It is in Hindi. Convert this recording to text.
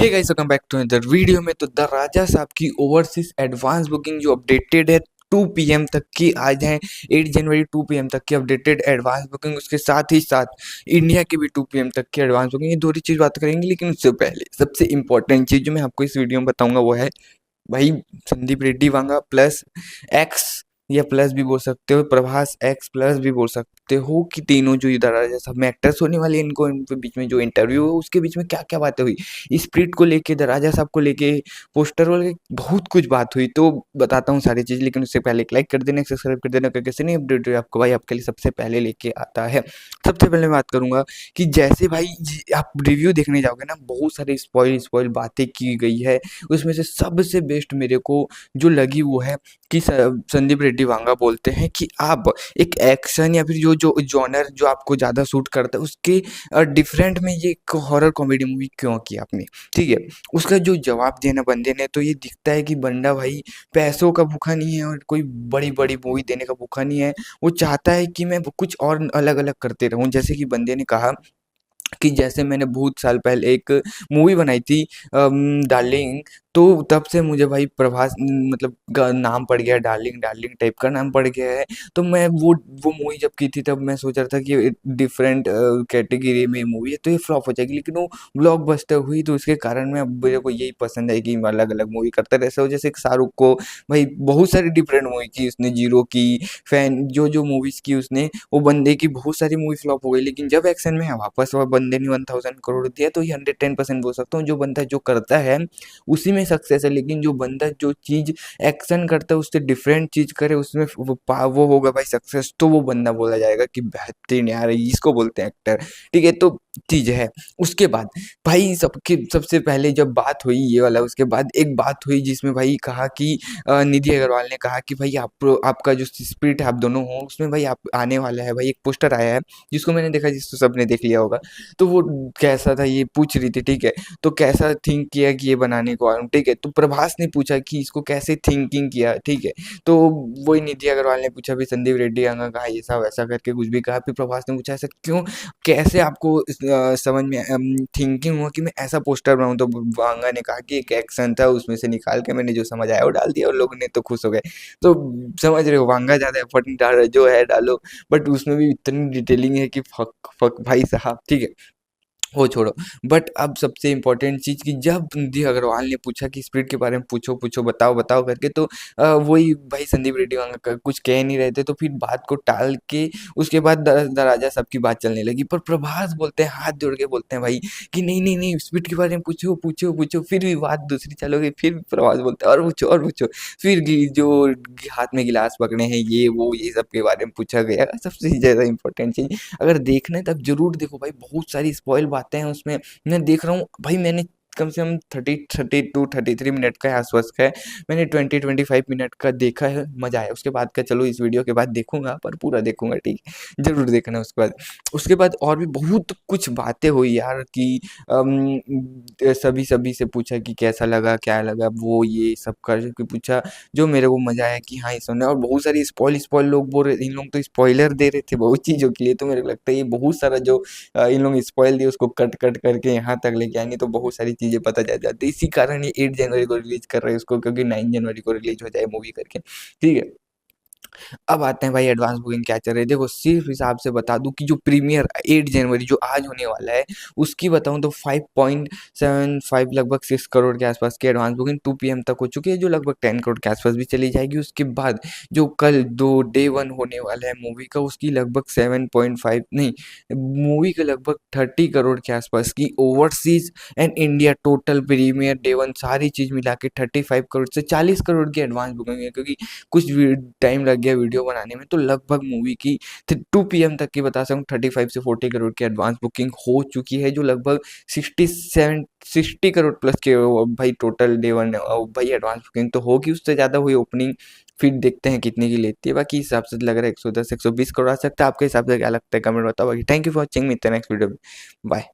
Hey guys, welcome back to another video में। तो द राजा साहब की ओवरसीज एडवांस बुकिंग जो अपडेटेड है 2 पीएम तक की आज है। 8 जनवरी 2 पीएम तक की अपडेटेड एडवांस बुकिंग, उसके साथ ही साथ इंडिया की भी 2 पीएम तक की एडवांस बुकिंग। ये दो ही चीज़ बात करेंगे, लेकिन उससे पहले सबसे इंपॉर्टेंट चीज़ जो मैं आपको इस वीडियो में बताऊंगा वो है भाई संदीप रेड्डी वांगा प्लस एक्स, या प्लस भी बोल सकते हो, प्रभास एक्स प्लस भी बोल सकते हो, कि तीनों जो इधर राजा सब में एक्टर्स होने वाले इनको इनके बीच में जो इंटरव्यू है उसके बीच में क्या क्या बातें हुई, स्प्रिट को लेके, द राजा साहब को लेके, पोस्टर वाले, बहुत कुछ बात हुई। तो बताता हूँ सारी चीज़, लेकिन उससे पहले एक लाइक कर देना, सब्सक्राइब कर देना, क्योंकि कैसे नहीं अपडेट आपको भाई आपके लिए सबसे पहले लेके आता है। सबसे पहले मैं बात करूंगा कि जैसे भाई आप रिव्यू देखने जाओगे ना, बहुत सारी स्पॉइल स्पॉइल बातें की गई है। उसमें से सबसे बेस्ट मेरे को जो लगी वो है कि संदीप रेड्डी वांगा बोलते हैं कि आप एक एक्शन या फिर जो जो जॉनर जो आपको ज़्यादा सूट करता है उसके डिफरेंट में ये एक हॉरर कॉमेडी मूवी क्यों की आपने। ठीक है, उसका जो जवाब दिया ना बंदे ने, तो ये दिखता है कि बंदा भाई पैसों का भूखा नहीं है और कोई बड़ी बड़ी मूवी देने का भूखा नहीं है। वो चाहता है कि मैं कुछ और अलग अलग करते रहूं। जैसे कि बंदे ने कहा कि जैसे मैंने बहुत साल पहले एक मूवी बनाई थी डार्लिंग, तो तब से मुझे भाई प्रभास मतलब नाम पड़ गया, डार्लिंग डार्लिंग टाइप का नाम पड़ गया है। तो मैं वो मूवी जब की थी तब मैं सोच रहा था कि डिफरेंट कैटेगरी में मूवी है तो ये फ्लॉप हो जाएगी, लेकिन वो ब्लॉकबस्टर हुई, तो उसके कारण मैं अब मेरे को यही पसंद है कि अलग अलग मूवी करता रहता हूँ। जैसे एक शाहरुख को भाई बहुत सारी डिफरेंट मूवी की उसने, जीरो की, फैन, जो जो मूवीज़ की उसने, वो बंदे की बहुत सारी मूवी फ्लॉप हो गई, लेकिन जब एक्शन में है वापस वह बंदे ने 1000 करोड़ दिया, तो ये 110% बोल सकता हूँ जो बंदा जो करता है उसी में सक्सेस है। लेकिन जो बंदा जो चीज़ एक्शन करता है उससे डिफरेंट चीज़ करे, उसमें वो होगा भाई सक्सेस, तो वो बंदा बोला जाएगा कि बेहतरीन यार, इसको बोलते हैं एक्टर। ठीक है, तो चीज़ है। उसके बाद भाई सबके सबसे पहले जब बात हुई ये वाला, उसके बाद एक बात हुई जिसमें भाई कहा कि निधि अग्रवाल ने कहा कि भाई आपका जो स्पिरिट है आप दोनों हो उसमें भाई आप आने वाला है। भाई एक पोस्टर आया है जिसको मैंने देखा, जिसको सबने देख लिया होगा। तो वो कैसा था ये पूछ रही थी, ठीक है, तो कैसा थिंक किया कि ये बनाने को आया हूँ, ठीक है। तो प्रभास ने पूछा कि इसको कैसे थिंकिंग किया, ठीक है। तो वही निधि अग्रवाल ने पूछा भी संदीप रेड्डी आंगा कहा ऐसा वैसा करके कुछ भी कहा। फिर प्रभास ने पूछा ऐसा क्यों, कैसे आपको समझ में थिंकिंग हुआ कि मैं ऐसा पोस्टर बनाऊँ। तो वांगा ने कहा कि एक एक्शन था उसमें से निकाल के मैंने जो समझ आया वो डाल दिया और लोगों ने तो खुश हो गए। तो समझ रहे हो, वांगा ज़्यादा एफर्ट नहीं डाल रहा, जो है डालो, बट उसमें भी इतनी डिटेलिंग है कि फक फक भाई साहब, ठीक है, वो छोड़ो। बट अब सबसे इम्पोर्टेंट चीज़ कि जब निधि अग्रवाल ने पूछा कि स्प्रिट के बारे में पूछो पूछो बताओ बताओ करके, तो वही भाई संदीप रेड्डी वहाँ कुछ कह नहीं रहे थे, तो फिर बात को टाल के उसके बाद द राजा साहब की बात चलने लगी। पर प्रभास बोलते हैं, हाथ जोड़ के बोलते हैं भाई कि नहीं नहीं नहीं, स्प्रिट के बारे में पूछो पूछो पूछो। फिर भी बात दूसरी चलोगे, फिर प्रभास बोलते हैं और पूछो और पूछो। फिर जो हाथ में गिलास पकड़े हैं ये वो ये सब के बारे में पूछा गया। सबसे ज़्यादा इंपॉर्टेंट चीज़, अगर देखना है तब जरूर देखो भाई, बहुत सारी स्पॉइल बातें हैं उसमें। मैं देख रहा हूँ भाई, मैंने कम से कम 32-33 मिनट का आसपास का है, मैंने 20-25 मिनट का देखा है, मज़ा आया। उसके बाद का चलो इस वीडियो के बाद देखूंगा, पर पूरा देखूंगा, ठीक है, जरूर देखना। उसके बाद और भी बहुत कुछ बातें हुई यार कि सभी सभी से पूछा कि कैसा लगा क्या लगा, वो ये सब कर पूछा। जो मेरे को मज़ा आया कि हाँ, ये सुनने, और बहुत सारी स्पॉइल स्पॉइल लोग बोल रहे, इन लोग तो स्पॉइलर दे रहे थे बहुत चीज़ों के लिए। तो मेरे को लगता है ये बहुत सारा जो इन लोग स्पॉइल दिए उसको कट कट करके यहाँ तक लेके आए, नहीं तो बहुत सारी चीज़ें पता चल जाती। इसी कारण ये 8 जनवरी को रिलीज़ कर रहे हैं उसको, क्योंकि 9 जनवरी को रिलीज़ हो जाए मूवी करके, ठीक है। अब आते हैं भाई एडवांस बुकिंग क्या चल रही है। देखो सिर्फ हिसाब से बता दूं कि जो प्रीमियर 8 जनवरी जो आज होने वाला है उसकी बताऊं तो 5.75 लगभग 6 करोड़ के आसपास की एडवांस बुकिंग 2 पीएम तक हो चुकी है, जो लगभग 10 करोड़ के आसपास भी चली जाएगी। उसके बाद जो कल दो डे 1 होने वाला है मूवी का, उसकी लगभग 7.5 नहीं, मूवी के लगभग 30 करोड़ के आसपास की overseas and India total premiere day 1 सारी चीज़ मिला के 35 करोड़ से 40 करोड़ की एडवांस बुकिंग है। क्योंकि कुछ टाइम लग गया वीडियो बनाने में, तो लगभग मूवी की 2 पीएम तक की बता सकूँ 35 से 40 करोड़ की एडवांस बुकिंग हो चुकी है, जो लगभग 60 करोड़ प्लस के भाई टोटल डे 1 भाई एडवांस बुकिंग तो होगी। उससे ज़्यादा हुई ओपनिंग, फिर देखते हैं कितने की लेती है। बाकी हिसाब से लग रहा है 110-120 करोड़ आ सकता है। आपके हिसाब से क्या लगता है कमेंट बताओ। बाकी थैंक यू फॉर वॉचिंग, मिलते हैं नेक्स्ट वीडियो में, बाय।